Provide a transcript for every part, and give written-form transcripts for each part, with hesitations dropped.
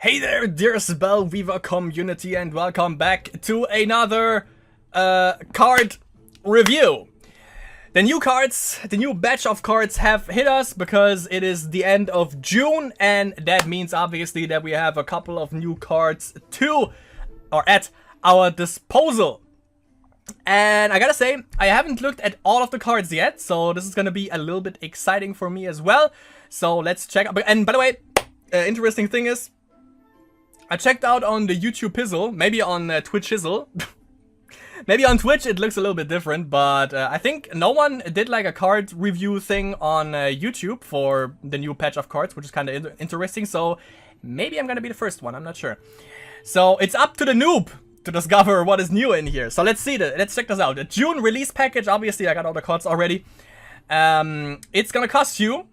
Hey there, dear Spellweaver community, and welcome back to another card review. The new batch of cards have hit us because it is the end of June, and that means obviously that we have a couple of new cards at our disposal. And I gotta say, I haven't looked at all of the cards yet, so this is gonna be a little bit exciting for me as well. So let's check out. And by the way, interesting thing is, I checked out on the YouTube Pizzle, maybe on Twitch Hizzle. Maybe on Twitch it looks a little bit different, but I think no one did like a card review thing on YouTube for the new patch of cards, which is kind of interesting. So maybe I'm gonna be the first one, I'm not sure. So it's up to the noob to discover what is new in here. So let's see that. Let's check this out. The June release package, obviously I got all the cards already. It's gonna cost you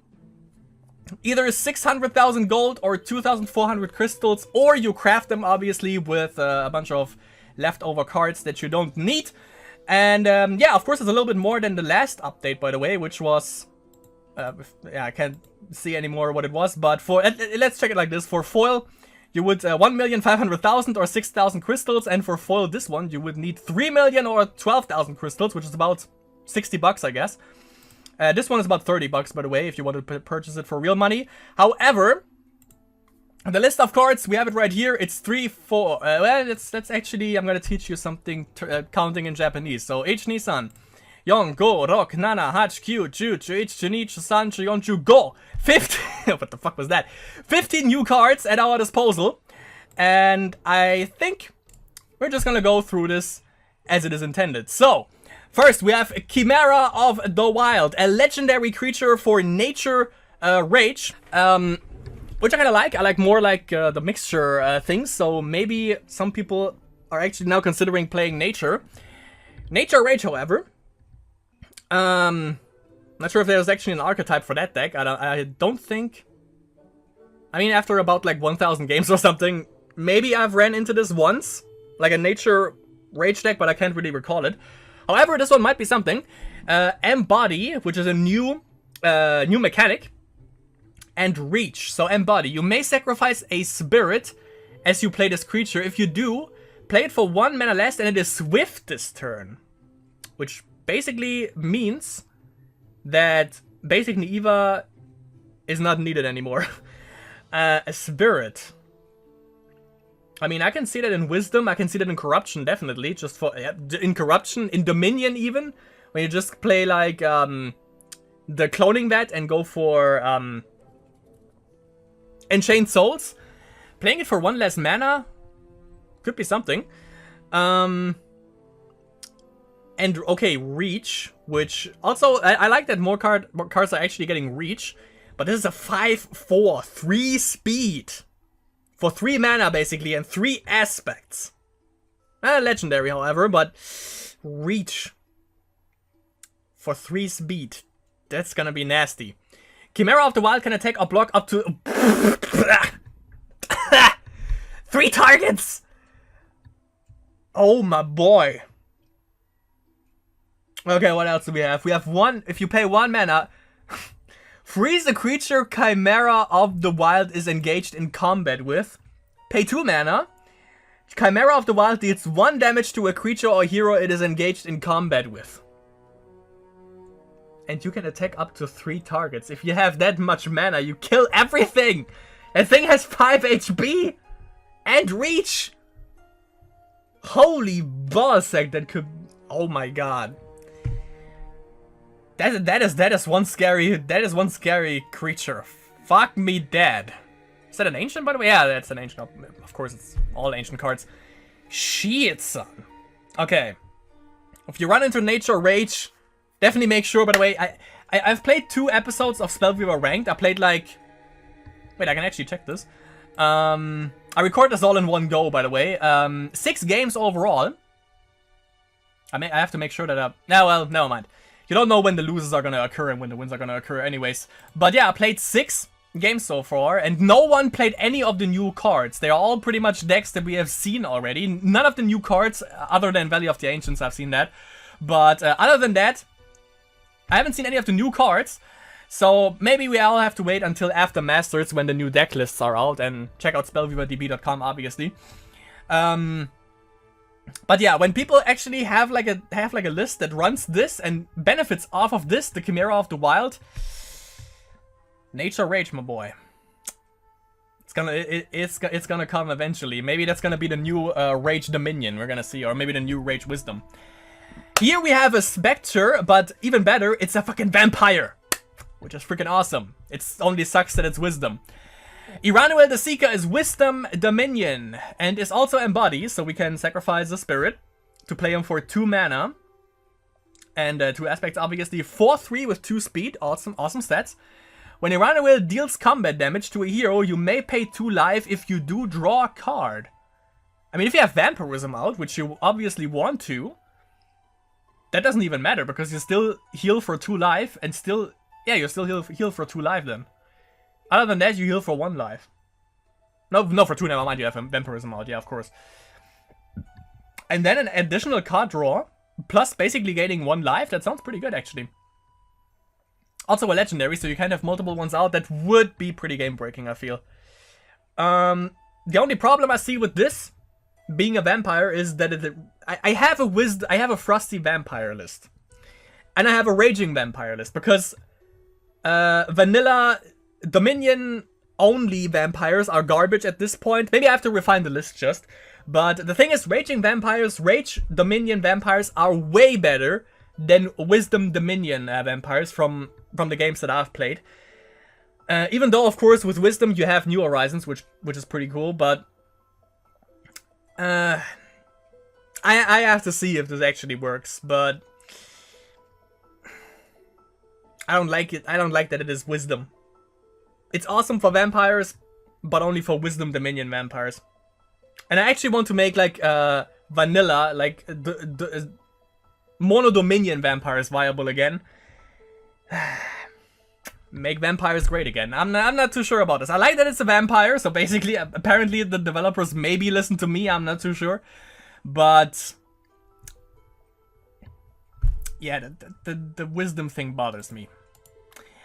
either 600,000 gold or 2,400 crystals, or you craft them obviously with a bunch of leftover cards that you don't need. And yeah, of course it's a little bit more than the last update, by the way, which was yeah, I can't see anymore what it was, but for let's check it like this. For foil you would 1,500,000 or 6,000 crystals, and for foil this one you would need 3 million or 12,000 crystals, which is about 60 bucks, I guess. This one is about 30 bucks, by the way, if you want to purchase it for real money. However, the list of cards, we have it right here. It's 3, 4. Well, that's actually, I'm going to teach you something counting in Japanese. So, H-Ni-san. Yon, Go, Rok, Nana, Hach, Q, Ju, H, Chuni, San, Yon, Ju, Go. 15. What the fuck was that? 15 new cards at our disposal. And I think we're just going to go through this as it is intended. So, first, we have Chimera of the Wild, a legendary creature for nature rage, which I kind of like. I like more like the mixture things, so maybe some people are actually now considering playing nature. Nature rage, however, not sure if there's actually an archetype for that deck. I don't think. I mean, after about like 1,000 games or something, maybe I've ran into this once, like a nature rage deck, but I can't really recall it. However, this one might be something. Embody, which is a new mechanic, and Reach. So Embody, you may sacrifice a spirit as you play this creature. If you do, play it for 1 mana less, and it is swift this turn. Which basically means that basic Naiva is not needed anymore. A spirit. I mean, I can see that in Wisdom, I can see that in Corruption, definitely. Just for, in Corruption, in Dominion even, when you just play like, the Cloning Vat and go for, Enchained Souls. Playing it for 1 less mana could be something. And, okay, Reach, which, also, I like that more cards are actually getting Reach, but this is a 5/4, 3 speed. For 3 mana, basically, and 3 aspects. Legendary, however, but Reach. For 3 speed. That's gonna be nasty. Chimera of the Wild can attack or block up to 3 targets! Oh my boy. Okay, what else do we have? We have 1, if you pay 1 mana... Freeze a creature Chimera of the Wild is engaged in combat with. Pay 2 mana. Chimera of the Wild deals 1 damage to a creature or hero it is engaged in combat with. And you can attack up to 3 targets. If you have that much mana, you kill everything. That thing has 5 HP. And Reach. Holy ballsack, that could... Oh my god. That is one scary creature. Fuck me dead. Is that an ancient, by the way? Yeah, that's an ancient. Of course, it's all ancient cards. Shit, son. Okay. If you run into Nature Rage, definitely make sure, by the way, I've played 2 episodes of Spellweaver Ranked. I played like... Wait, I can actually check this. I record this all in one go, by the way. 6 games overall. I have to make sure that... No, well, never mind. You don't know when the losers are gonna occur and when the wins are gonna occur anyways. But yeah, I played 6 games so far, and no one played any of the new cards. They are all pretty much decks that we have seen already. None of the new cards, other than Valley of the Ancients, I've seen that. But other than that, I haven't seen any of the new cards. So maybe we all have to wait until after Masters when the new deck lists are out, and check out spellweaverdb.com obviously. But yeah, when people actually have like a list that runs this and benefits off of this, the Chimera of the Wild, Nature Rage, my boy. It's gonna come eventually. Maybe that's gonna be the new Rage Dominion we're gonna see, or maybe the new Rage Wisdom. Here we have a Spectre, but even better, it's a fucking Vampire, which is freaking awesome. It only sucks that it's Wisdom. Iranuel the Seeker is Wisdom Dominion, and is also embodied, so we can sacrifice the Spirit to play him for 2 mana. And 2 aspects, obviously. 4/3 with 2 speed, awesome stats. When Iranuel deals combat damage to a hero, you may pay 2 life if you do draw a card. I mean, if you have Vampirism out, which you obviously want to, that doesn't even matter, because you still heal for 2 life, and still, yeah, you still heal for 2 life then. Other than that, you heal for 1 life. No, for 2, never mind, you have Vampirism out, yeah, of course. And then an additional card draw, plus basically gaining 1 life, that sounds pretty good, actually. Also a legendary, so you can have multiple ones out, that would be pretty game-breaking, I feel. The only problem I see with this, being a vampire, is that I have a Frosty Vampire list. And I have a Raging Vampire list, because vanilla Dominion only vampires are garbage at this point. Maybe I have to refine the list just. But the thing is, Raging Vampires, Rage Dominion vampires are way better than Wisdom Dominion vampires from the games that I've played. Even though, of course, with Wisdom you have New Horizons, which is pretty cool, but I have to see if this actually works, but I don't like it. I don't like that it is Wisdom. It's awesome for vampires, but only for Wisdom Dominion vampires. And I actually want to make like vanilla, like the Mono Dominion vampires viable again. Make vampires great again. I'm not too sure about this. I like that it's a vampire, so basically, apparently the developers maybe listen to me, I'm not too sure. But yeah, the Wisdom thing bothers me.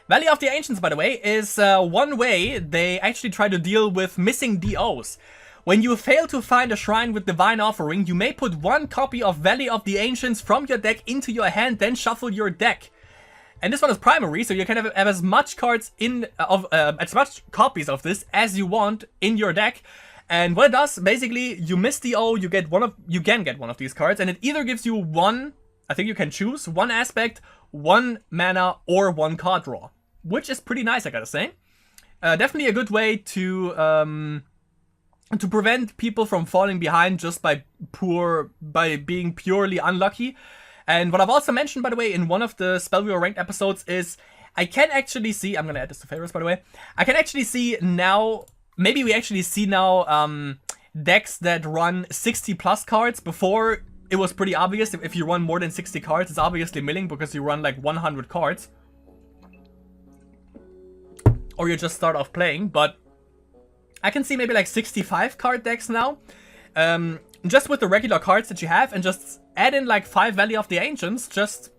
Valley of the Ancients, by the way, is one way they actually try to deal with missing DOs. When you fail to find a shrine with Divine Offering, you may put 1 copy of Valley of the Ancients from your deck into your hand, then shuffle your deck. And this one is primary, so you can have as much cards as much copies of this as you want in your deck. And what it does, basically, you miss DO, you can get one of these cards, and it either gives you 1, I think you can choose 1 aspect, 1 mana, or 1 card draw, which is pretty nice, I gotta say. Definitely a good way to prevent people from falling behind just by being purely unlucky. And what I've also mentioned, by the way, in one of the Spellweaver ranked episodes is I can actually see, I'm gonna add this to favorites, by the way, I can actually see now, maybe we actually see now decks that run 60 plus cards. Before, it was pretty obvious. If you run more than 60 cards, it's obviously milling because you run like 100 cards. Or you just start off playing, but I can see maybe like 65 card decks now. Just with the regular cards that you have, and just add in like 5 Valley of the Ancients, just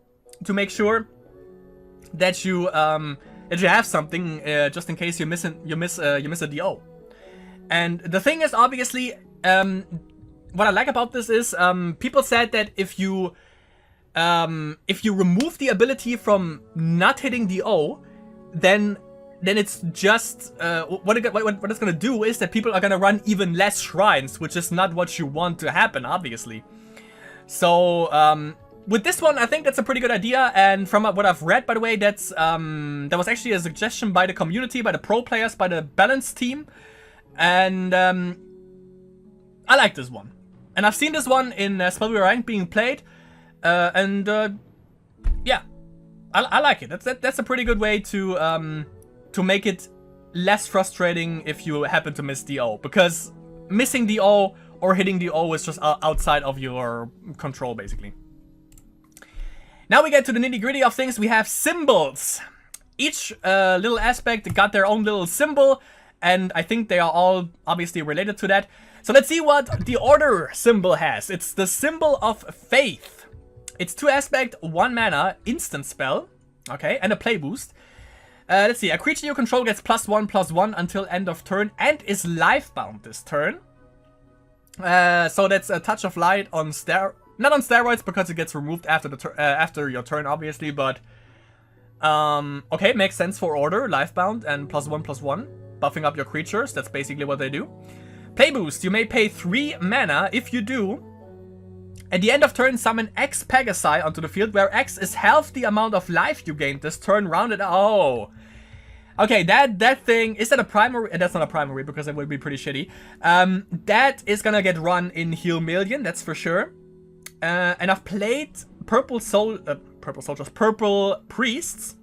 to make sure that you have something, just in case you miss a DO. And the thing is, obviously, what I like about this is people said that if you remove the ability from not hitting DO, then it's just what it's gonna do is that people are gonna run even less shrines, which is not what you want to happen, obviously. So with this one, I think that's a pretty good idea. And from what I've read, by the way, that was actually a suggestion by the community, by the pro players, by the balance team, and I like this one. And I've seen this one in Spellweaver Ranked being played, and yeah, I like it. That's a pretty good way to make it less frustrating if you happen to miss DO, because missing DO or hitting DO is just outside of your control, basically. Now we get to the nitty gritty of things. We have symbols. Each little aspect got their own little symbol, and I think they are all obviously related to that. So let's see what the order symbol has. It's the symbol of faith. It's 2 aspect, 1 mana, instant spell, okay, and a play boost. Let's see. A creature you control gets +1/+1 until end of turn and is life-bound this turn. So that's a touch of light on not on steroids because it gets removed after the after your turn, obviously. But okay, makes sense for order, life-bound and +1/+1, buffing up your creatures. That's basically what they do. Play boost. You may pay 3 mana. If you do, at the end of turn, summon X Pegasi onto the field, where X is half the amount of life you gained this turn, rounded. Oh. Okay, that thing, is that a primary? That's not a primary, because it would be pretty shitty. That is gonna get run in Heal Million, that's for sure. And I've played Purple Priests.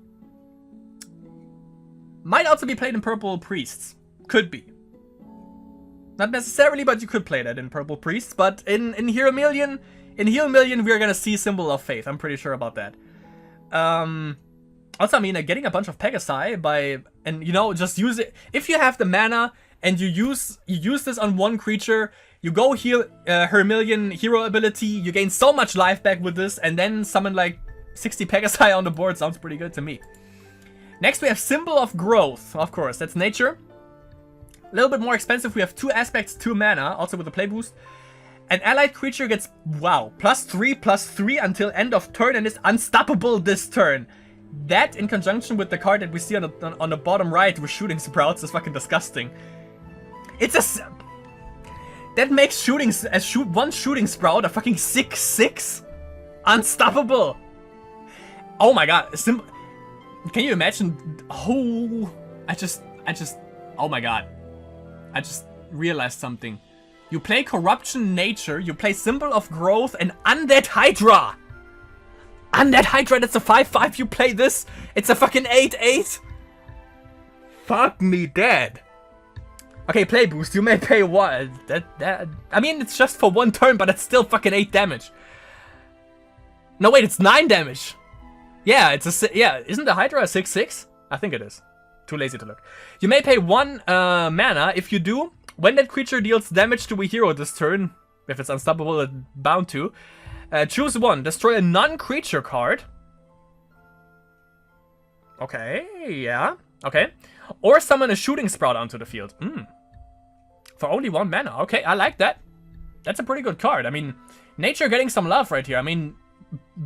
Might also be played in Purple Priests. Could be. Not necessarily, but you could play that in Purple Priests. But in Heal Million, we're gonna see Symbol of Faith. I'm pretty sure about that. Also, I mean, getting a bunch of Pegasi and you know, just use it. If you have the mana and you use this on one creature, you go heal her Million hero ability, you gain so much life back with this, and then summon like 60 Pegasi on the board. Sounds pretty good to me. Next, we have Symbol of Growth. Of course, that's nature. A little bit more expensive. We have 2 aspects, 2 mana, also with a play boost. An allied creature gets, wow, +3/+3 until end of turn and is unstoppable this turn. That, in conjunction with the card that we see on the bottom right with Shooting Sprouts, is fucking disgusting. That makes one Shooting Sprout a fucking 6/6? Unstoppable! Oh my god, can you imagine? Oh, oh my god. I just realized something. You play Corruption Nature, you play Symbol of Growth, and Undead Hydra! Undead Hydra, that's a 5/5, you play this, it's a fucking 8/8! Fuck me dead. Okay, play boost, you may pay what? I mean, it's just for 1 turn, but it's still fucking 8 damage. No, wait, it's 9 damage. Yeah, isn't the Hydra a 6/6? I think it is. Too lazy to look. You may pay 1 mana. If you do, when that creature deals damage to a hero this turn, if it's unstoppable, it's bound to, choose 1. Destroy a non-creature card. Okay, yeah. Okay. Or summon a Shooting Sprout onto the field. For only 1 mana. Okay, I like that. That's a pretty good card. I mean, nature getting some love right here. I mean,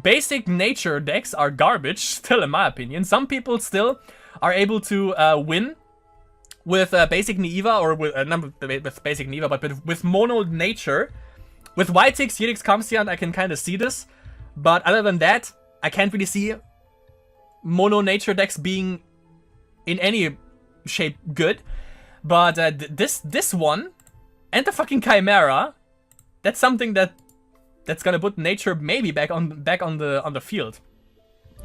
basic nature decks are garbage, still in my opinion. Some people still are able to win with basic Naiva, or with not with basic Naiva, but with mono nature. With Whitix, Yidix, Comstian, I can kind of see this, but other than that, I can't really see mono nature decks being in any shape good. But this one and the fucking Chimera, that's something that's gonna put nature maybe back on the field.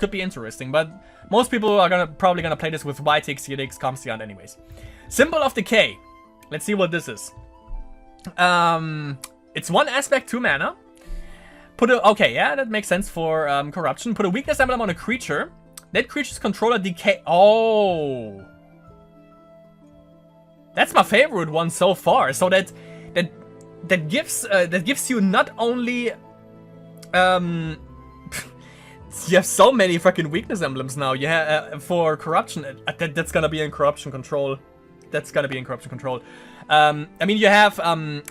Could be interesting, but most people are probably gonna play this with Whitix, Yidix, Comstian anyways. Symbol of Decay. Let's see what this is. It's 1 aspect, 2 mana. Okay, yeah, that makes sense for corruption. Put a weakness emblem on a creature. That creature's controller decay. Oh, that's my favorite one so far. So that gives you not only you have so many fucking weakness emblems now. You have for corruption. That's gonna be in corruption control. I mean, you have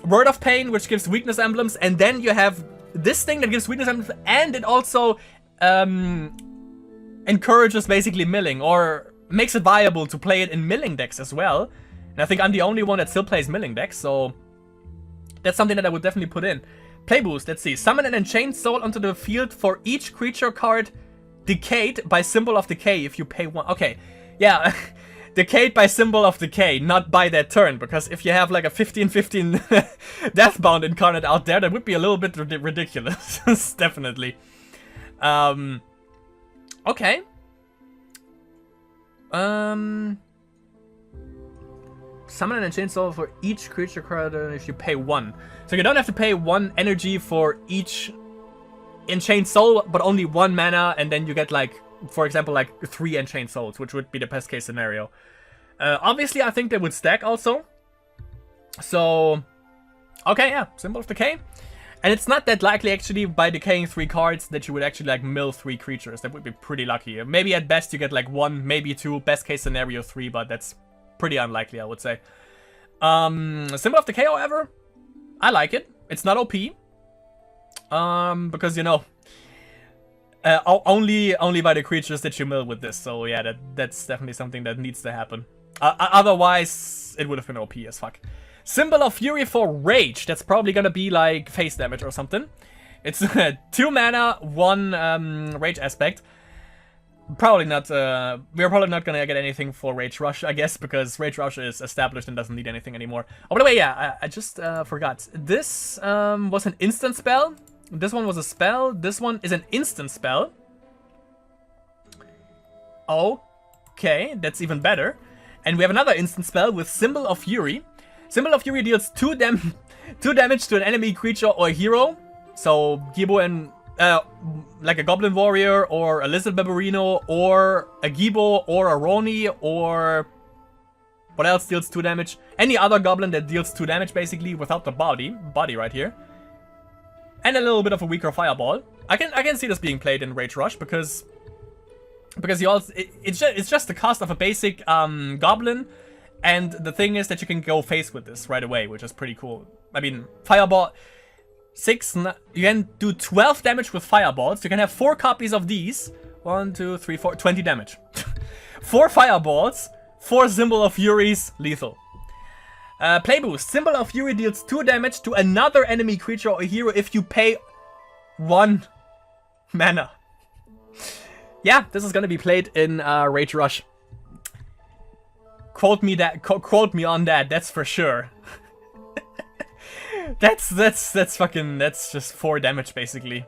Word of Pain, which gives weakness emblems, and then you have this thing that gives weakness emblems, and it also encourages basically milling, or makes it viable to play it in milling decks as well. And I think I'm the only one that still plays milling decks, so that's something that I would definitely put in. Play boost, let's see. Summon an Enchained Soul onto the field for each creature card decayed by Symbol of Decay if you pay 1. Okay, yeah. Decayed by Symbol of Decay, not by that turn, because if you have like a 15/15 Deathbound incarnate out there, that would be a little bit ridiculous. Definitely. Okay. Summon an Enchained Soul for each creature card if you pay 1. So you don't have to pay 1 energy for each Enchained Soul, but only 1 mana, and then you get like, for example, like 3 Enchained Souls, which would be the best case scenario. Obviously, I think they would stack also. So, okay, yeah, Symbol of Decay. And it's not that likely, actually, by decaying 3 cards, that you would actually, like, mill 3 creatures. That would be pretty lucky. Maybe at best you get, like, 1, maybe 2, best case scenario 3, but that's pretty unlikely, I would say. Symbol of Decay, however, I like it. It's not OP. Because, you know, only by the creatures that you mill with this. So, yeah, that's definitely something that needs to happen. Otherwise, it would have been OP as fuck. Symbol of Fury for Rage. That's probably gonna be like face damage or something. It's 2 mana, 1 Rage aspect. Probably not, we're probably not gonna get anything for Rage Rush, I guess, because Rage Rush is established and doesn't need anything anymore. Oh, by the way, yeah, I just forgot. This was an instant spell. This one was a spell. This one is an instant spell. Okay, that's even better. And we have another instant spell with Symbol of Fury. Symbol of Fury deals 2 damage to an enemy creature or hero. So, Gibo and, like a Goblin Warrior, or a Lizard Babarino, or a Gibo, or a Roni, or... What else deals 2 damage? Any other Goblin that deals 2 damage, basically, without the body right here. And a little bit of a weaker Fireball. I can see this being played in Rage Rush, because you also... It's just the cost of a basic, Goblin. And the thing is that you can go face with this right away, which is pretty cool. I mean, Fireball... 6... You can do 12 damage with Fireballs. You can have 4 copies of these. 1, 2, 3, 4... 20 damage. 4 Fireballs. 4 Symbol of Furies. Lethal. Play boost. Symbol of Fury deals 2 damage to another enemy creature or hero if you pay 1 mana. Yeah, this is gonna be played in Rage Rush. Quote me on that, that's for sure. that's fucking, that's just 4 damage basically.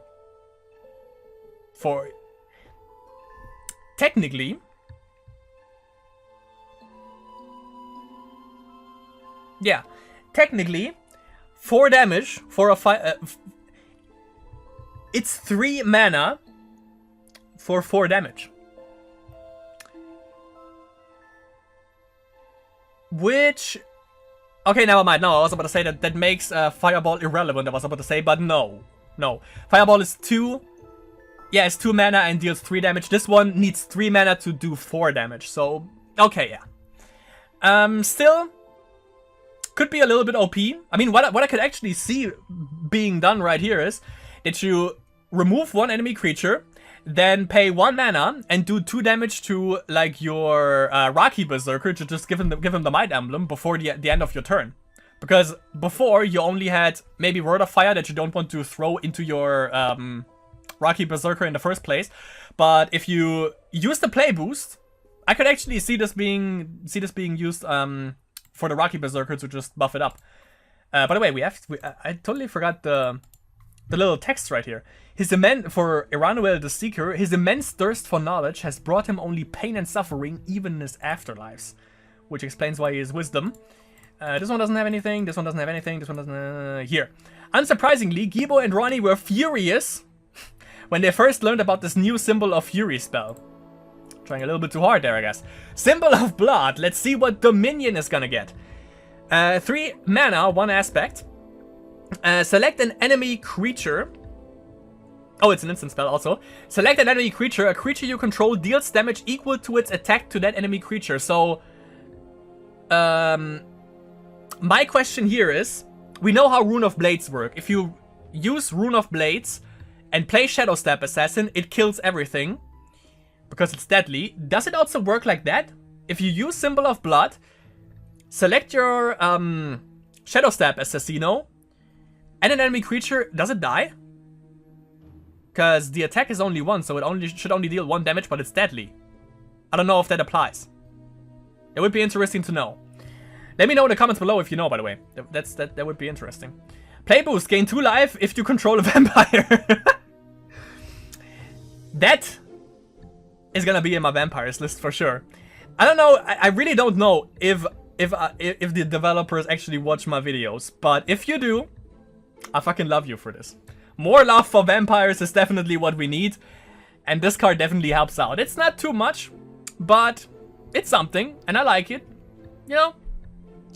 Technically, yeah, technically, 4 damage for a it's 3 mana for 4 damage. Which... Okay, never mind. No, I was about to say that makes Fireball irrelevant, I was about to say, but no. No. Fireball is 2... Yeah, it's 2 mana and deals 3 damage. This one needs 3 mana to do 4 damage, so... Okay, yeah. Still... Could be a little bit OP. I mean, what I could actually see being done right here is that you remove 1 enemy creature, then pay 1 mana and do 2 damage to, like, your Rocky Berserker to just give him the Might Emblem before the end of your turn. Because before, you only had maybe Word of Fire that you don't want to throw into your Rocky Berserker in the first place. But if you use the play boost, I could actually see this being used for the Rocky Berserker to just buff it up. By the way, I totally forgot the little text right here. For Eranuel the Seeker, his immense thirst for knowledge has brought him only pain and suffering, even in his afterlives. Which explains why he is wisdom. This one doesn't have anything, this one doesn't have anything, this one doesn't... here. Unsurprisingly, Gibo and Ronnie were furious when they first learned about this new Symbol of Fury spell. Trying a little bit too hard there, I guess. Symbol of Blood, let's see what Dominion is gonna get. 3 mana, 1 aspect. Select an enemy creature. Oh, it's an instant spell also. Select an enemy creature. A creature you control deals damage equal to its attack to that enemy creature. So, my question here is, we know how Rune of Blades work. If you use Rune of Blades and play Shadow Step Assassin, it kills everything because it's deadly. Does it also work like that? If you use Symbol of Blood, select your Shadow Step Assassino and an enemy creature, does it die? Because the attack is only 1, so it should only deal 1 damage, but it's deadly. I don't know if that applies. It would be interesting to know. Let me know in the comments below if you know, by the way. That would be interesting. Play boost, gain 2 life if you control a vampire. That is gonna be in my vampires list for sure. I don't know, I really don't know if the developers actually watch my videos, but if you do, I fucking love you for this. More love for vampires is definitely what we need, and this card definitely helps out. It's not too much, but it's something, and I like it. You know,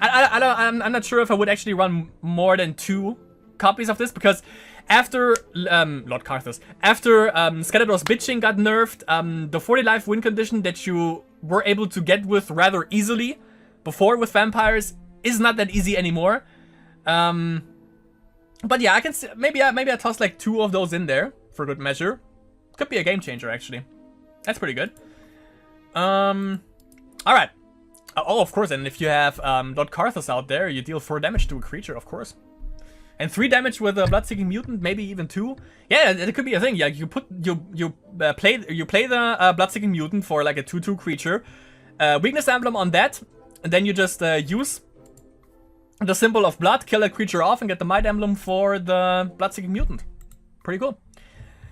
I'm not sure if I would actually run more than 2 copies of this, because after Lord Karthus, after Skeletor's bitching got nerfed, the 40 life win condition that you were able to get with rather easily before with vampires is not that easy anymore. But yeah, I can see, maybe I toss like 2 of those in there for good measure. Could be a game changer actually. That's pretty good. Alright. Oh, of course, and if you have Lord Karthus out there, you deal 4 damage to a creature, of course. And 3 damage with a Blood-Seeking Mutant, maybe even 2. Yeah, it could be a thing. Yeah, you play the Blood-Seeking Mutant for like a 2/2 creature, weakness emblem on that, and then you just use the symbol of blood, kill a creature off, and get the might emblem for the Blood-Seeking Mutant. Pretty cool.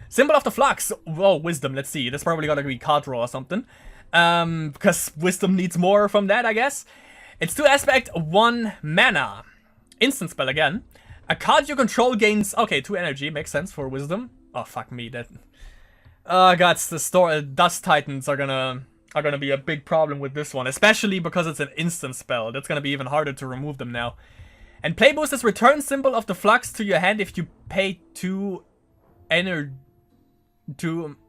Symbol of the Flux. Whoa, wisdom. Let's see. That's probably gonna be card draw or something. Because wisdom needs more from that, I guess. It's 2 aspect, 1 mana. Instant spell again. A card you control gains, okay, 2 energy, makes sense for wisdom. Oh, fuck me, that... Oh god, the Dust Titans are gonna be a big problem with this one, especially because it's an instant spell. That's gonna be even harder to remove them now. And play boost is return symbol of the Flux to your hand if you pay 2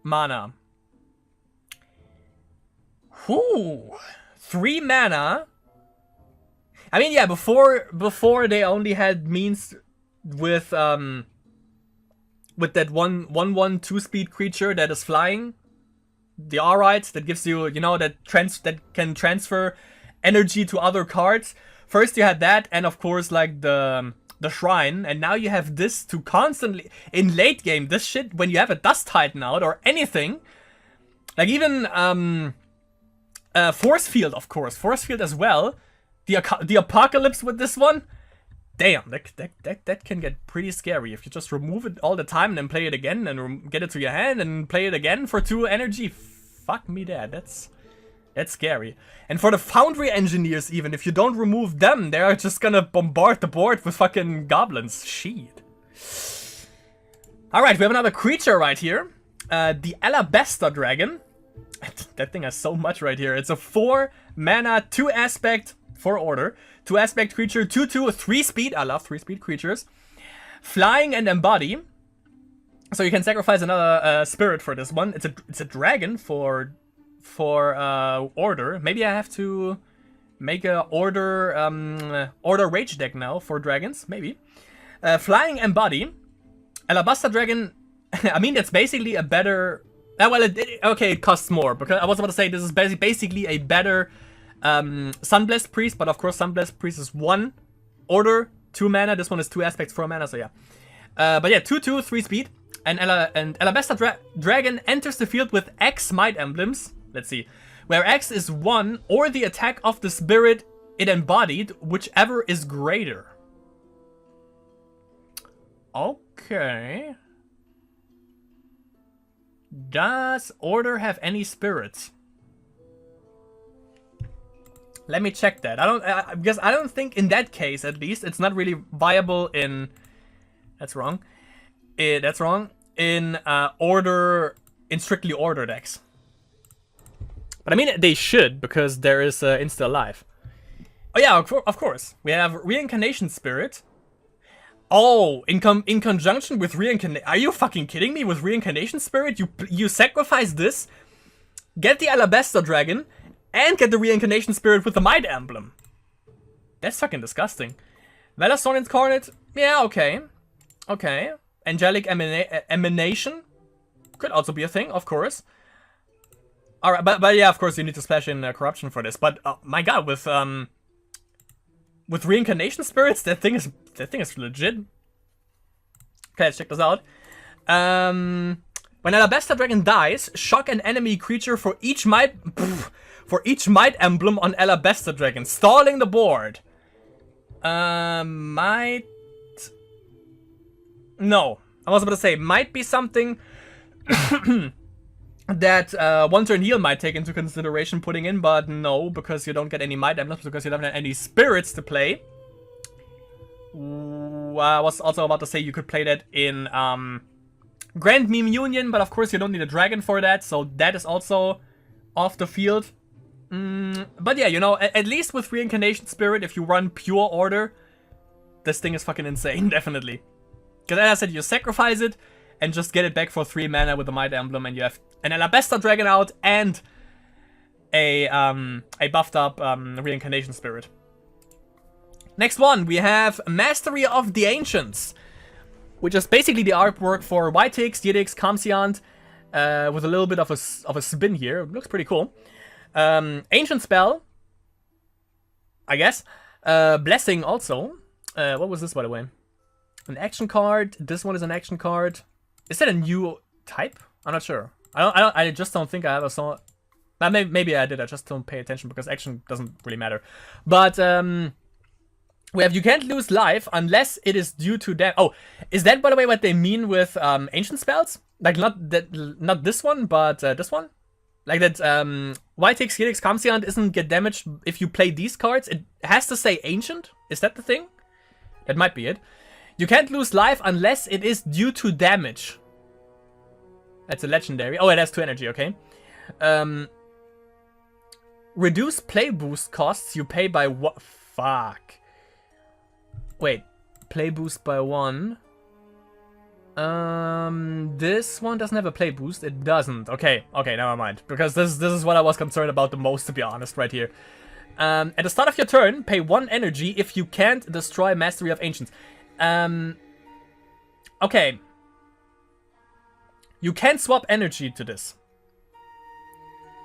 mana. Whew. 3 mana. I mean, yeah, before they only had means with that 1/1 2-speed creature that is flying. The alright that gives you, you know, that can transfer energy to other cards. First you had that, and of course like the shrine, and now you have this to constantly in late game. This shit, when you have a Dust Titan out or anything, like even Force Field, of course, Force Field as well. The Apocalypse with this one, damn, that can get pretty scary if you just remove it all the time and then play it again and get it to your hand and play it again for 2 energy. Fuck me, that's scary. And for the Foundry engineers, even if you don't remove them, they are just gonna bombard the board with fucking goblins. Shit. All right, we have another creature right here, the Alabaster Dragon. That thing has so much right here. It's a 4 mana, 2 aspect. For order, 2 aspect creature, 2/2, 3 speed. I love 3 speed creatures. Flying and embody. So you can sacrifice another spirit for this one. It's a dragon for order. Maybe I have to make a order rage deck now for dragons. Maybe. Flying embody. Alabaster dragon. I mean, that's basically a better. Well, it costs more because I was about to say this is basically a better. Sunblessed Priest, but of course Sunblessed Priest is 1 order, 2 mana. This one is 2 aspects, 4 mana, so yeah. But yeah, 2/2, 3 speed. And Alabaster Dragon enters the field with X might emblems. Let's see. Where X is 1 or the attack of the spirit it embodied, whichever is greater. Okay. Does order have any spirits? Let me check that. Because I don't think in that case, at least, it's not really viable in. That's wrong. That's wrong. In strictly order decks. But I mean, they should, because there is Insta Life. Oh yeah, of course. We have Reincarnation Spirit. Oh, in conjunction with Reincarnation. Are you fucking kidding me? With Reincarnation Spirit, you sacrifice this, get the Alabaster Dragon, and get the Reincarnation Spirit with the Might Emblem. That's fucking disgusting. Velastorn Incarnate? Yeah, okay. Okay. Angelic Emanation? Could also be a thing, of course. Alright, but yeah, of course you need to splash in Corruption for this. But, my god, with Reincarnation Spirits, that thing is legit. Okay, let's check this out. When Alabaster Dragon dies, shock an enemy creature for each might emblem on Alabaster Dragon, stalling the board. Might... No. I was about to say, might be something that One Turn Heal might take into consideration putting in, but no, because you don't get any might emblems, because you don't have any spirits to play. I was also about to say you could play that in Grand Meme Union, but of course you don't need a dragon for that, so that is also off the field. But yeah, you know, at least with Reincarnation Spirit, if you run pure order, this thing is fucking insane, definitely. Because as I said, you sacrifice it and just get it back for 3 mana with the Might Emblem, and you have an Alabaster Dragon out and a buffed up Reincarnation Spirit. Next one, we have Mastery of the Ancients, which is basically the artwork for Whitix, Yidix, Kamsiant, with a little bit of a spin here. It looks pretty cool. Ancient Spell, I guess. Blessing also. What was this, by the way? An action card. This one is an action card. Is that a new type? I'm not sure. I just don't think I ever saw. Maybe I did. I just don't pay attention because action doesn't really matter. But we have you can't lose life unless it is due to damage. Oh, is that, by the way, what they mean with ancient spells? Like not this one, but this one. Like that. Whitix, Helix, Kamsiant isn't get damaged if you play these cards. It has to say ancient. Is that the thing? That might be it. You can't lose life unless it is due to damage. That's a legendary. Oh, it has 2 energy, okay. Reduce play boost costs you pay by what? Fuck. Wait. Play boost by 1. This one doesn't have a play boost. It doesn't. Okay, never mind. Because this is what I was concerned about the most, to be honest, right here. At the start of your turn, pay 1 energy if you can't destroy Mastery of Ancients. Okay. You can swap energy to this.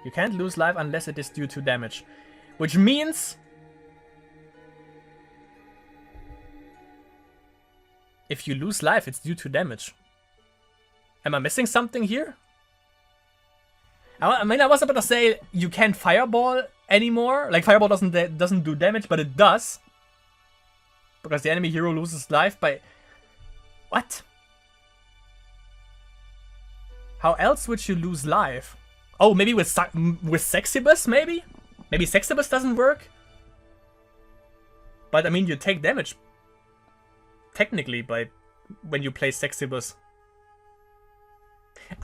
You can't lose life unless it is due to damage. Which means... if you lose life, it's due to damage. Am I missing something here? I mean, I was about to say you can't Fireball anymore. Like, Fireball doesn't do damage, but it does. Because the enemy hero loses life by... What? How else would you lose life? Oh, maybe with Sexibus, maybe? Maybe Sexibus doesn't work? But, I mean, you take damage. Technically, by when you play Sexibus.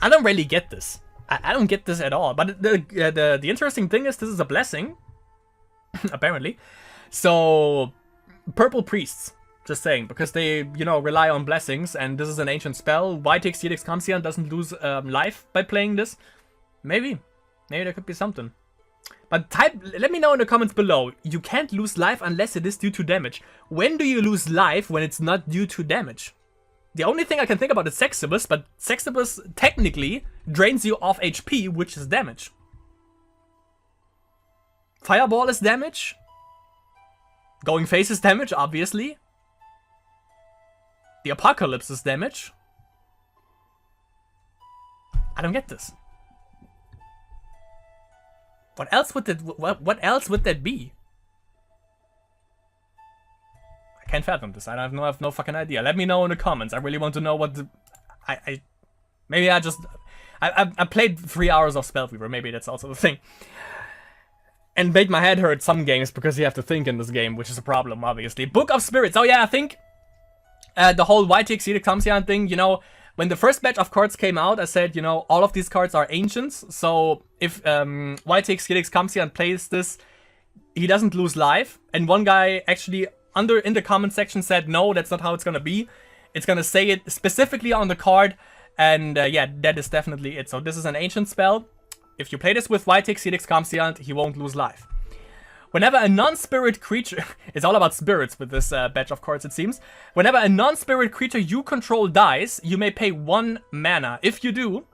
I don't really get this. I don't get this at all. But the interesting thing is this is a blessing. Apparently. So, Purple Priests. Just saying, because they, you know, rely on blessings, and this is an ancient spell. Whitix, Yidix, Kamsiant doesn't lose life by playing this. Maybe there could be something. But let me know in the comments below. You can't lose life unless it is due to damage. When do you lose life when it's not due to damage? The only thing I can think about is Sexibus, but Sexibus technically drains you off HP, which is damage. Fireball is damage. Going Face is damage, obviously. The Apocalypse is damage. I don't get this. What else would that be? I can't fathom this. I have no fucking idea. Let me know in the comments. I really want to know what the... Maybe I played 3 hours of Spellweaver. Maybe that's also the thing. And made my head hurt some games because you have to think in this game, which is a problem, obviously. Book of Spirits. Oh yeah, I think... the whole Whitix, Helix, Kamsiant thing, you know, when the first batch of cards came out, I said, you know, all of these cards are ancients, so if Whitix, Helix, Kamsiant plays this, he doesn't lose life. And one guy actually in the comment section said, no, that's not how it's gonna be. It's gonna say it specifically on the card, and yeah, that is definitely it. So this is an ancient spell. If you play this with Whitix, Helix, Kamsiant, he won't lose life. Whenever a non-spirit creature... it's all about spirits with this batch of cards, it seems. Whenever a non-spirit creature you control dies, you may pay 1 mana. If you do,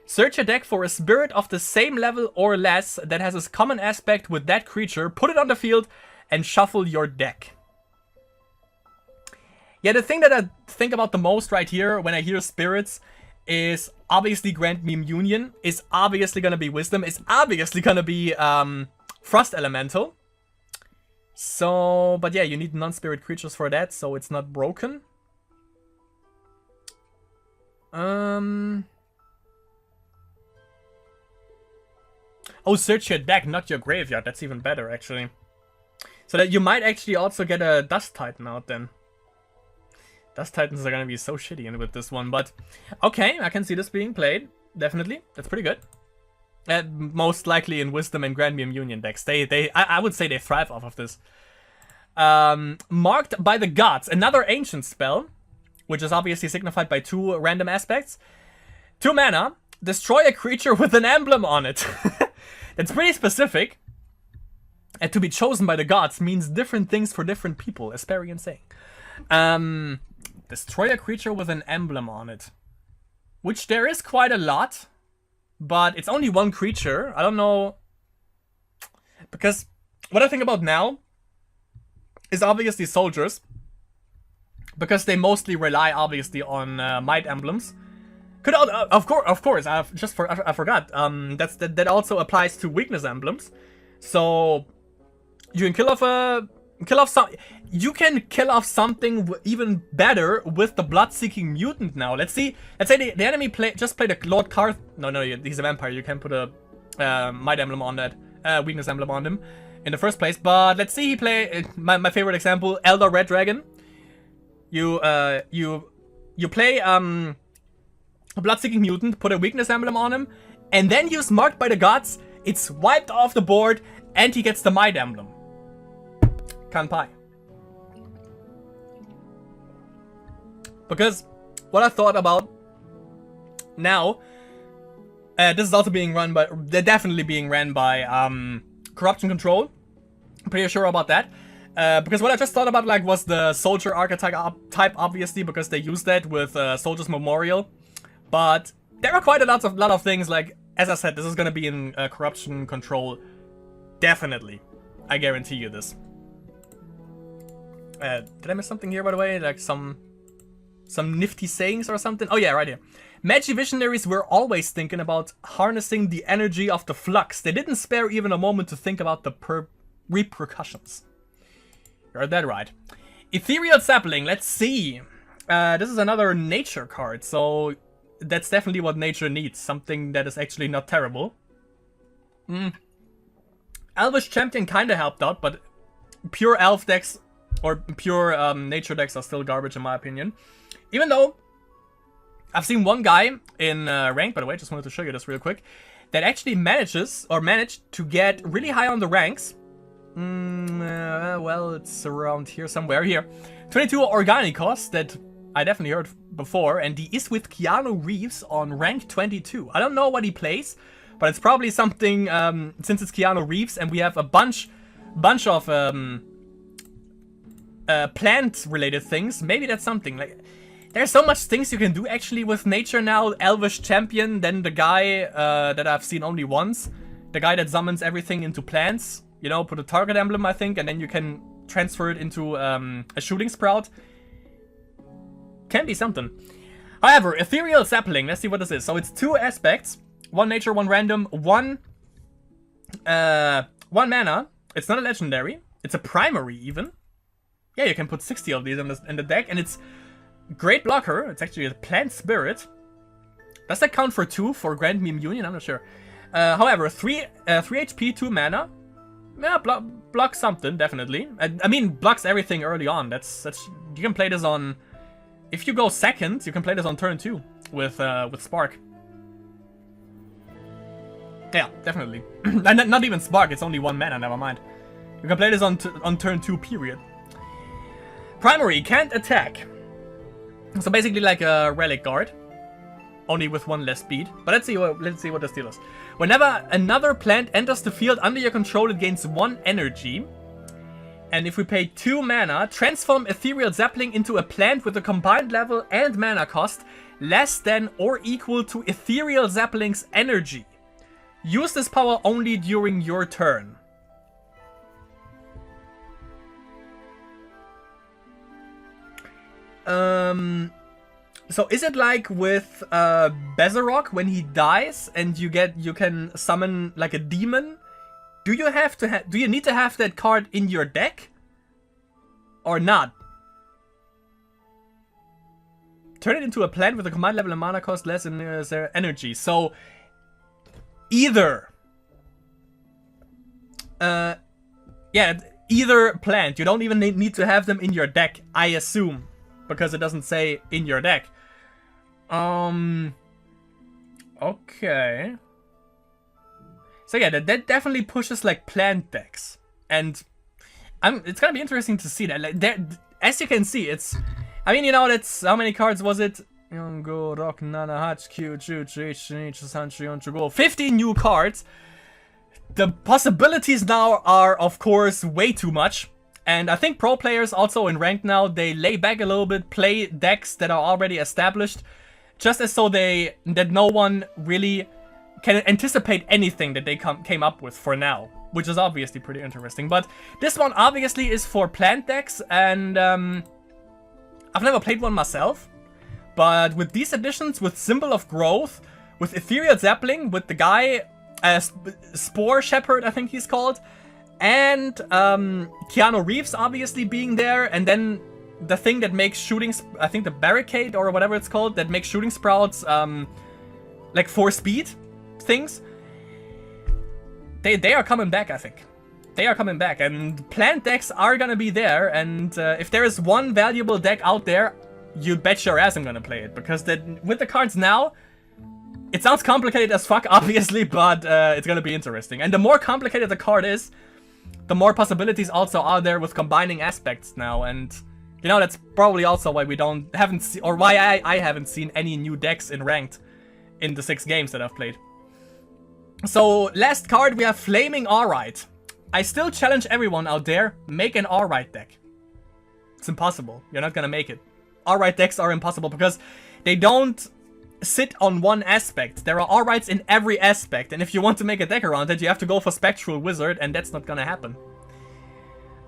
search your deck for a spirit of the same level or less that has a common aspect with that creature, put it on the field, and shuffle your deck. Yeah, the thing that I think about the most right here when I hear spirits is obviously Grand Meme Union, is obviously gonna be Wisdom, is obviously gonna be Frost Elemental. So, but yeah, you need non-spirit creatures for that, so it's not broken. Oh, search your deck, not your graveyard. That's even better, actually. So that you might actually also get a Dust Titan out then. Dust Titans are gonna be so shitty with this one, but okay, I can see this being played. Definitely, that's pretty good. Most likely in Wisdom and Grand Meme Union decks. I would say they thrive off of this. Marked by the Gods, another ancient spell. which is obviously signified by 2 random aspects. 2 mana, destroy a creature with an emblem on it. That's pretty specific. And to be chosen by the gods means different things for different people, as Perian's saying. Destroy a creature with an emblem on it. Which there is quite a lot. But it's only 1 creature. I don't know. Because what I think about now is obviously soldiers. Because they mostly rely obviously on might emblems. Of course. I forgot. That also applies to weakness emblems. So you can kill off something even better with the blood-seeking mutant now. Let's say the enemy just played a Lord Karth. No, he's a vampire. You can put a might emblem on that, weakness emblem on him in the first place. But let's see he play my favorite example, Elder Red Dragon. You play a blood-seeking mutant, put a weakness emblem on him, and then use Marked by the Gods. It's wiped off the board, and he gets the might emblem. Kanpai. Because what I thought about now, this is also being run by, they're definitely being ran by Corruption Control. I'm pretty sure about that. Because what I just thought about was the soldier archetype obviously, because they use that with Soldier's Memorial. But there are quite a lot of things, as I said, this is gonna be in Corruption Control. Definitely. I guarantee you this. Did I miss something here, by the way? Some nifty sayings or something? Oh yeah, right here. Magi Visionaries were always thinking about harnessing the energy of the Flux. They didn't spare even a moment to think about the repercussions. You heard that right. Ethereal Sapling, let's see. This is another nature card, so that's definitely what nature needs. Something that is actually not terrible. Elvish Champion kinda helped out, but pure elf decks or pure nature decks are still garbage in my opinion. Even though I've seen one guy in rank, by the way, just wanted to show you this real quick, that actually managed to get really high on the ranks. Well, it's around here somewhere. Here, 22 Organicos that I definitely heard before, and he is with Keanu Reeves on rank 22. I don't know what he plays, but it's probably something, since it's Keanu Reeves and we have a bunch of plant-related things, maybe that's something. There's so much things you can do actually with nature now. Elvish Champion, then the guy that I've seen only once, the guy that summons everything into plants. You know, put a target emblem, I think, and then you can transfer it into a shooting sprout. Can be something. However, Ethereal Sapling, let's see what this is. So it's 2 aspects. 1 nature, 1 random, 1 mana. It's not a legendary. It's a primary even. Yeah, you can put 60 of these in the deck, and it's great blocker. It's actually a plant spirit. Does that count for 2 for Grant Me Immunion? I'm not sure. However, 3 HP, 2 mana. Yeah, block something, definitely. I mean, blocks everything early on. That's you can play this on. If you go second, you can play this on turn 2 with Spark. Yeah, definitely. Not even Spark. It's only 1 mana. Never mind. You can play this on turn 2. Period. Primary can't attack. So basically like a relic guard, only with 1 less speed. But let's see what this deal is. Whenever another plant enters the field under your control, it gains 1 energy. And if we pay 2 mana, transform Ethereal Sapling into a plant with a combined level and mana cost less than or equal to Ethereal Sapling's energy. Use this power only during your turn. So is it like with Bezarok when he dies and you can summon like a demon? Do you need to have that card in your deck or not? Turn it into a plant with a combined level and mana cost less than their energy. So either either plant. You don't even need to have them in your deck, I assume, because it doesn't say in your deck. Okay. So yeah, that definitely pushes like plant decks, and it's gonna be interesting to see that. Like, as you can see, it's I mean, you know, that's... How many cards was it? 15 new cards. The possibilities now are, of course, way too much. And I think pro players also in ranked now, they lay back a little bit, play decks that are already established, just as so that no one really can anticipate anything that they came up with for now, which is obviously pretty interesting. But this one obviously is for plant decks, and I've never played one myself. But with these additions, with Symbol of Growth, with Ethereal Sapling, with the guy, Spore Shepherd, I think he's called, and Keanu Reeves obviously being there, and then the thing that makes shooting, I think the Barricade or whatever it's called, that makes shooting sprouts like 4 speed things. They are coming back, I think. They are coming back, and plant decks are gonna be there, and if there is one valuable deck out there, you bet your ass I'm gonna play it, because with the cards now, it sounds complicated as fuck, obviously, but it's gonna be interesting. And the more complicated the card is, the more possibilities also are there with combining aspects now. And you know, that's probably also why why I haven't seen any new decks in ranked in the 6 games that I've played. So last card, we have Flaming Alright. I still challenge everyone out there, make an Alright deck. It's impossible. You're not gonna make it. Alright decks are impossible because they don't sit on one aspect. There are Alrights in every aspect, and if you want to make a deck around it, you have to go for Spectral Wizard, and that's not gonna happen.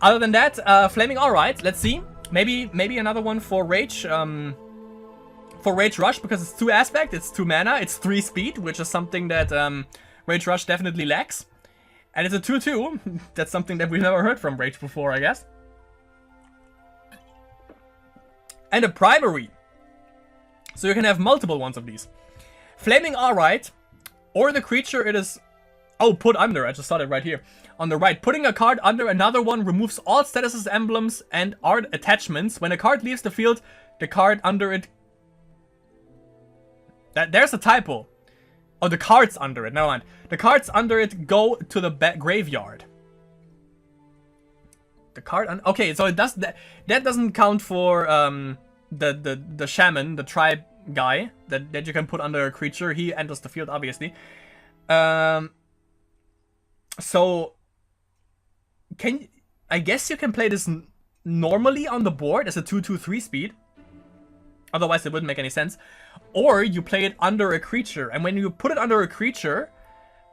Other than that, Flaming Alright, let's see. Maybe another one for Rage. For Rage Rush, because it's 2 aspect, it's 2 mana, it's 3 speed, which is something that Rage Rush definitely lacks. And it's a 2/2. That's something that we've never heard from Rage before, I guess. And a primary. So you can have multiple ones of these. Flaming Alright, or the creature it is... Oh, put under, I just saw it right here. On the right, putting a card under another one removes all statuses, emblems, and art attachments. When a card leaves the field, the card under it... There's a typo. Oh, the cards under it, never mind. The cards under it go to the graveyard. The card okay, so it does that doesn't count for the shaman, the tribe guy that you can put under a creature. He enters the field, obviously. So I guess you can play this normally on the board as a 2/2/3 speed. Otherwise, it wouldn't make any sense. Or you play it under a creature, and when you put it under a creature,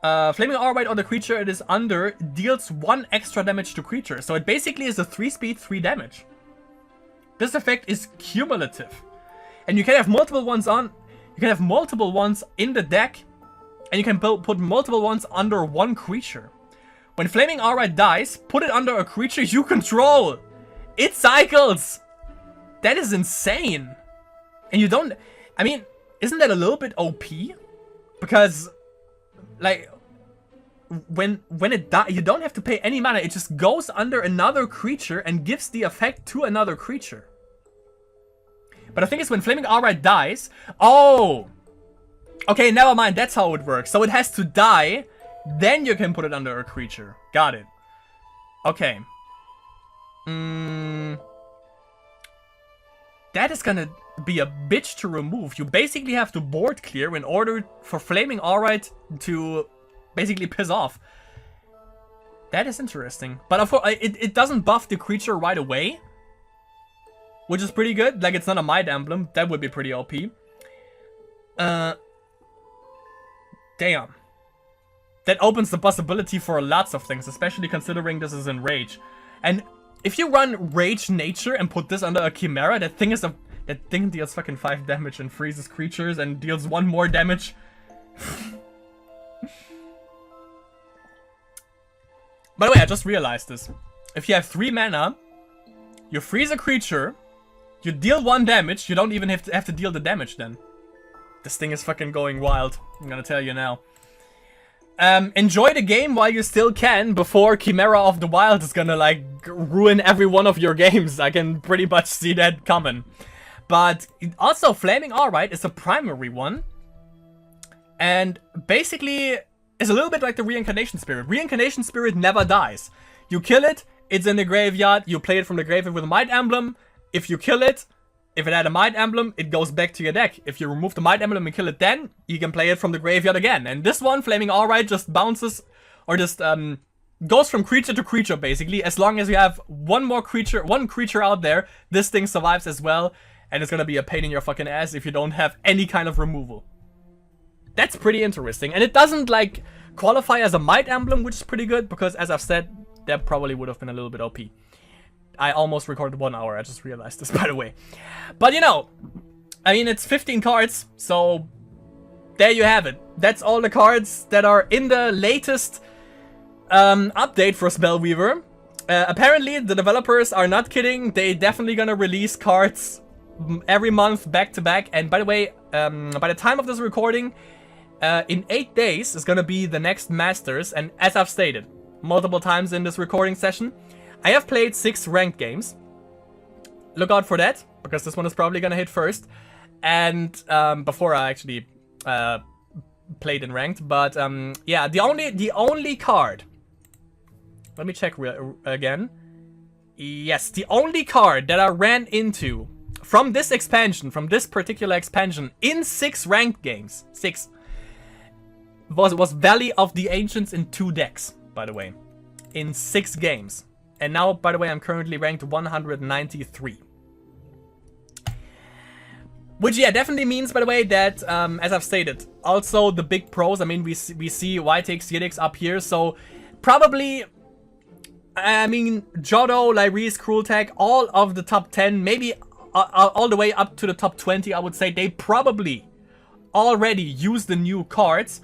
Flaming Alright on the creature it is under deals 1 extra damage to creature. So it basically is a 3 speed, 3 damage. This effect is cumulative. And you can have multiple ones on. You can have multiple ones in the deck, and you can put multiple ones under 1 creature. When Flaming Alright dies, put it under a creature you control. It cycles. That is insane. And you don't... I mean, isn't that a little bit OP? Because, like, when it dies, you don't have to pay any mana. It just goes under another creature and gives the effect to another creature. But the thing is, when Flaming Alright dies... Oh! Okay, never mind. That's how it works. So it has to die, then you can put it under a creature. Got it. Okay. That is gonna be a bitch to remove. You basically have to board clear in order for Flaming Alright to basically piss off. That is interesting. But of course, it doesn't buff the creature right away, which is pretty good. Like, it's not a Might Emblem. That would be pretty OP. Damn. That opens the possibility for lots of things, especially considering this is in Rage. And if you run Rage Nature and put this under a Chimera, that thing deals fucking 5 damage and freezes creatures and deals 1 more damage. By the way, I just realized this. If you have 3 mana, you freeze a creature, you deal 1 damage, you don't even have to deal the damage then. This thing is fucking going wild, I'm gonna tell you now. Enjoy the game while you still can, before Chimera of the Wild is gonna, like, ruin every one of your games. I can pretty much see that coming. But also, Flaming Alright is a primary one. And basically, is a little bit like the Reincarnation Spirit. Reincarnation Spirit never dies. You kill it, it's in the graveyard, you play it from the graveyard with a Might Emblem. If you kill it, If it had a Might Emblem, it goes back to your deck. If you remove the Might Emblem and kill it then, you can play it from the graveyard again. And this one, Flaming Alright, just bounces, or just goes from creature to creature, basically. As long as you have one creature out there, this thing survives as well. And it's gonna be a pain in your fucking ass if you don't have any kind of removal. That's pretty interesting. And it doesn't, like, qualify as a Might Emblem, which is pretty good, because, as I've said, that probably would have been a little bit OP. I almost recorded 1 hour, I just realized this, by the way. But, you know, I mean, it's 15 cards, so there you have it. That's all the cards that are in the latest update for Spellweaver. Apparently, the developers are not kidding. They definitely gonna release cards every month, back to back. And by the way, by the time of this recording, in 8 days is gonna be the next Masters. And as I've stated multiple times in this recording session, I have played 6 ranked games. Look out for that, because this one is probably gonna hit first. And before I actually played in ranked, but yeah, the only card. Let me check again. Yes, the only card that I ran into from this expansion, from this particular expansion, in 6 ranked games, 6, was Valley of the Ancients in 2 decks, by the way, in 6 games. And now, by the way, I'm currently ranked 193. Which, yeah, definitely means, by the way, that, as I've stated, also the big pros, I mean, we see YTX Yidix up here, so probably, I mean, Jodo, Lyris, Crueltech, all of the top 10, maybe all the way up to the top 20, I would say, they probably already use the new cards.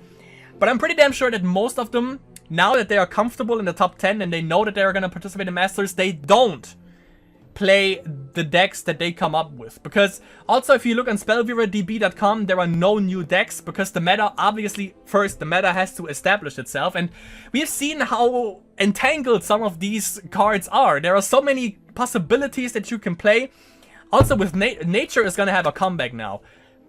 But I'm pretty damn sure that most of them, now that they are comfortable in the top 10 and they know that they're going to participate in Masters, they don't play the decks that they come up with. Because also, if you look on spellweaverdb.com, there are no new decks, because the meta, obviously, first, the meta has to establish itself. And we've seen how entangled some of these cards are. There are so many possibilities that you can play. Also, with Nature is going to have a comeback now.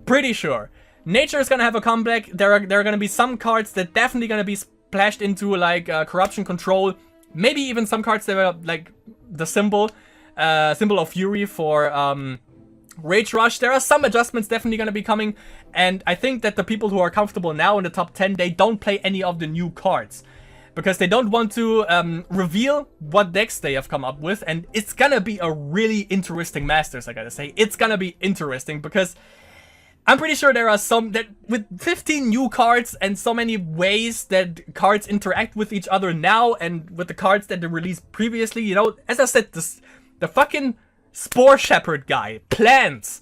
Pretty sure. Nature is going to have a comeback. There are going to be some cards that definitely going to be splashed into, like, Corruption Control. Maybe even some cards that are, like, the symbol of Fury for Rage Rush. There are some adjustments definitely going to be coming. And I think that the people who are comfortable now in the top 10, they don't play any of the new cards. Because they don't want to reveal what decks they have come up with. And it's gonna be a really interesting Masters, I gotta say. It's gonna be interesting because I'm pretty sure there are some that with 15 new cards and so many ways that cards interact with each other now, and with the cards that they released previously, you know, as I said, the fucking Spore Shepherd guy, Plants,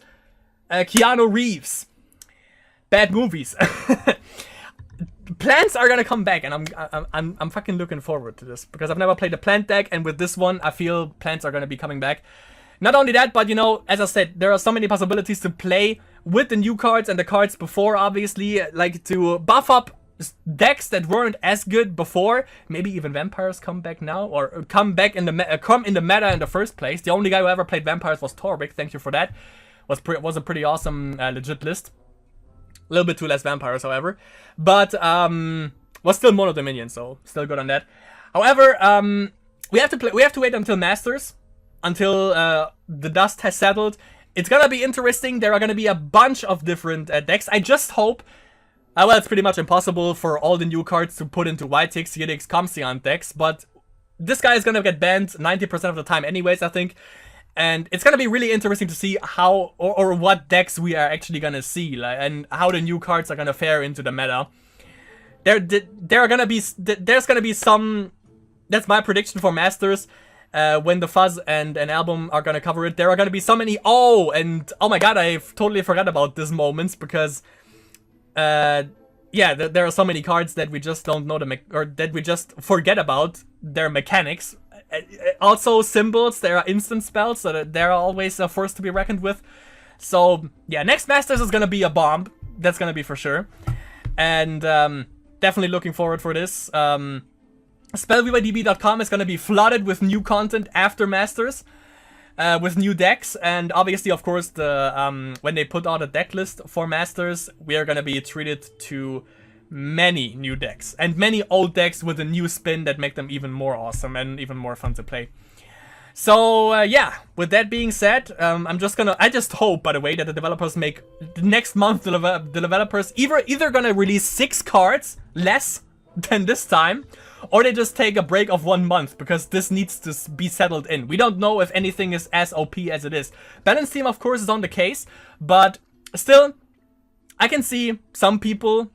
Keanu Reeves, bad movies. Plants are gonna come back, and I'm fucking looking forward to this, because I've never played a plant deck, and with this one, I feel plants are gonna be coming back. Not only that, but you know, as I said, there are so many possibilities to play with the new cards and the cards before, obviously, like to buff up decks that weren't as good before. Maybe even vampires come back now, or come back in the meta in the first place. The only guy who ever played vampires was Torvik. Thank you for that. Was a pretty awesome legit list. A little bit too less vampires, however, but was still mono dominion, so still good on that. However, we have to wait until Masters, until the dust has settled. It's gonna be interesting. There are gonna be a bunch of different decks. I just hope. Well, it's pretty much impossible for all the new cards to put into YTX, Yidix, Comsiant decks, but this guy is gonna get banned 90% of the time, anyways, I think. And it's gonna be really interesting to see how or what decks we are actually gonna see, like, and how the new cards are gonna fare into the meta. There's gonna be some. That's my prediction for Masters. When the Fuzz and an album are gonna cover it, there are gonna be so many. Oh my god, I've totally forgot about these moments, because yeah, there are so many cards that we just don't know or that we just forget about their mechanics. Also, symbols, there are instant spells, so that they're always a force to be reckoned with. So, yeah, next Masters is gonna be a bomb. That's gonna be for sure. And definitely looking forward for this. Spellweaverdb.com is gonna be flooded with new content after Masters, with new decks. And obviously, of course, when they put out a deck list for Masters, we are gonna be treated to many new decks and many old decks with a new spin that make them even more awesome and even more fun to play. So yeah, with that being said, I just hope, by the way, that the developers make next month. The developers either gonna release 6 cards less than this time, or they just take a break of 1 month, because this needs to be settled in. We don't know if anything is as OP as it is. Balance team, of course, is on the case, but still, I can see some people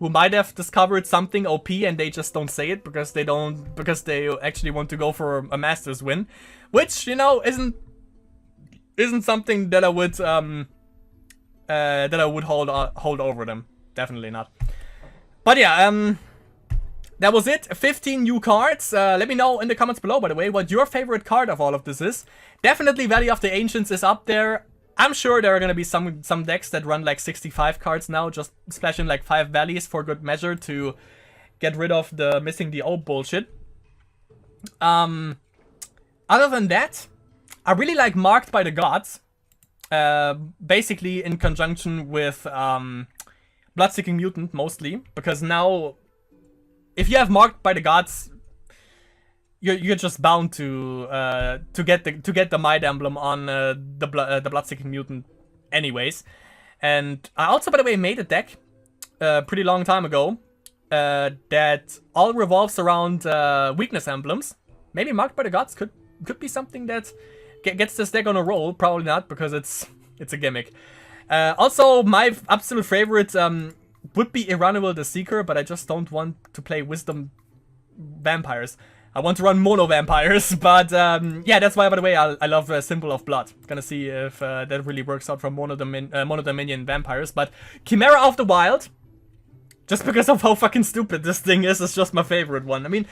who might have discovered something OP and they just don't say it because they actually want to go for a Masters win, which, you know, isn't something that I would hold over them. Definitely not. But yeah, that was it. 15 new cards. Let me know in the comments below, by the way, what your favorite card of all of this is. Definitely Valley of the Ancients is up there. I'm sure there are gonna be some decks that run like 65 cards now, just splash in like 5 valleys for good measure to get rid of the missing the O bullshit. Other than that, I really like Marked by the Gods. Basically in conjunction with Bloodseeking Mutant mostly, because now if you have Marked by the Gods, you're just bound to get the Might Emblem on the Bloodseeking Mutant anyways. And I also, by the way, made a deck pretty long time ago that all revolves around weakness emblems. Maybe Marked by the Gods could be something that gets this deck on a roll. Probably not, because it's a gimmick. Also, my absolute favorite would be Iranival the Seeker, but I just don't want to play Wisdom Vampires. I want to run mono vampires, but yeah, that's why, by the way, I love Symbol of Blood. Gonna see if that really works out for mono Dominion vampires. But Chimera of the Wild, just because of how fucking stupid this thing is just my favorite one. I mean,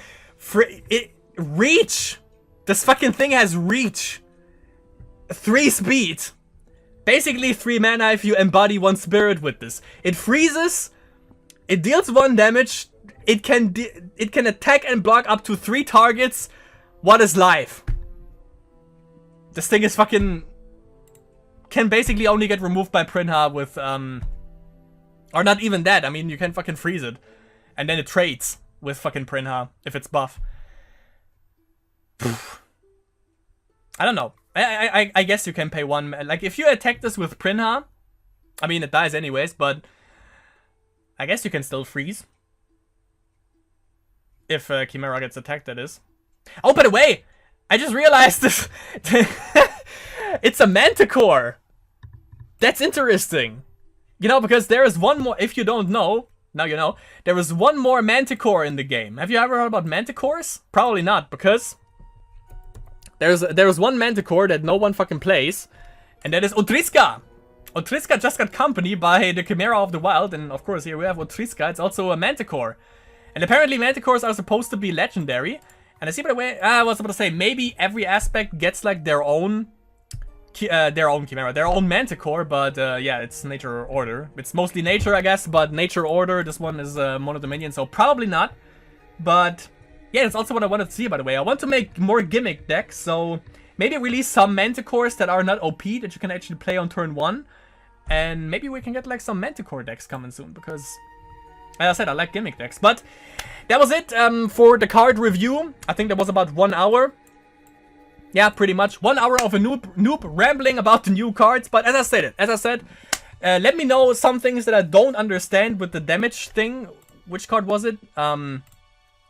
Reach! This fucking thing has Reach. 3 speed. Basically 3 mana if you embody 1 spirit with this. It freezes, it deals 1 damage, it can attack and block up to 3 targets. What is life? This thing is fucking... can basically only get removed by Prinha with, or not even that. I mean, you can fucking freeze it. And then it trades with fucking Prinha if it's buff. I don't know. I guess you can pay 1... like, if you attack this with Prinha, I mean, it dies anyways, but I guess you can still freeze. If Chimera gets attacked, that is. Oh, by the way, I just realized this. It's a Manticore. That's interesting. You know, because there is one more, if you don't know, now you know, there is one more Manticore in the game. Have you ever heard about Manticores? Probably not, because there's one Manticore that no one fucking plays, and that is Otriska. Otriska just got company by the Chimera of the Wild, and of course here we have Otriska. It's also a Manticore. And apparently Manticores are supposed to be legendary. And I see, by the way, I was about to say, maybe every aspect gets like their own Chimera, their own Manticore, but yeah, it's nature order. It's mostly nature, I guess, but nature order, this one is mono Dominion, so probably not. But yeah, that's also what I wanted to see, by the way. I want to make more gimmick decks, so maybe release some Manticores that are not OP, that you can actually play on turn 1. And maybe we can get like some Manticore decks coming soon, because... as I said, I like gimmick decks. But that was it for the card review. I think that was about 1 hour. Yeah, pretty much. 1 hour of a noob rambling about the new cards. But as I said, let me know some things that I don't understand with the damage thing. Which card was it?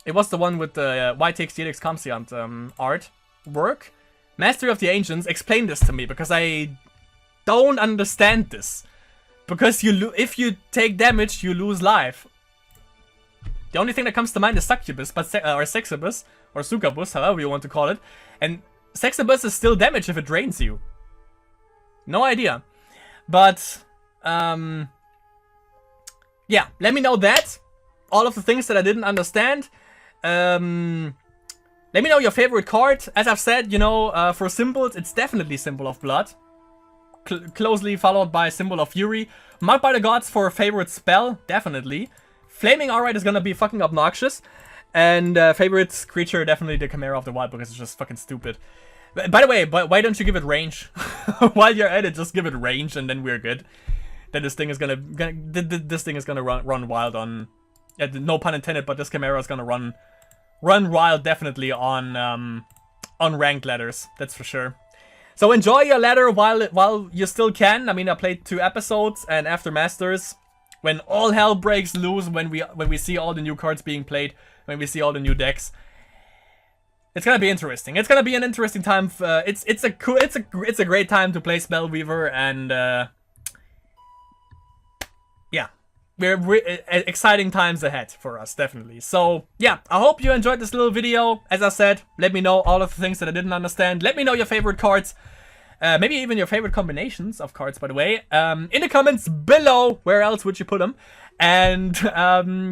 It was the one with the YTX DX Comsiant artwork. Mastery of the Ancients. Explain this to me, because I don't understand this. Because if you take damage, you lose life. The only thing that comes to mind is Succubus, or Sexibus, or Succubus, however you want to call it. And Sexibus is still damage if it drains you. No idea. But, yeah, let me know that. All of the things that I didn't understand. Let me know your favorite card. As I've said, you know, for symbols, it's definitely Symbol of Blood. Closely followed by Symbol of Fury. Marked by the Gods for a favorite spell, definitely. Flaming Alright is gonna be fucking obnoxious. And favorite creature, definitely the Chimera of the Wild, because it's just fucking stupid. By the way, why don't you give it range? While you're at it, just give it range, and then we're good. Then this thing is gonna run wild on. No pun intended, but this Chimera is gonna run wild definitely on on ranked ladders, that's for sure. So enjoy your ladder while you still can. I mean, I played 2 episodes, and after Masters, when all hell breaks loose, when we see all the new cards being played, when we see all the new decks, it's gonna be interesting. It's gonna be an interesting time. It's a great time to play Spellweaver, and yeah, exciting times ahead for us, definitely. So yeah, I hope you enjoyed this little video. As I said, let me know all of the things that I didn't understand. Let me know your favorite cards. Maybe even your favorite combinations of cards, by the way, in the comments below. Where else would you put them? And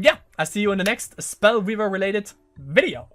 yeah, I'll see you in the next Spellweaver related video.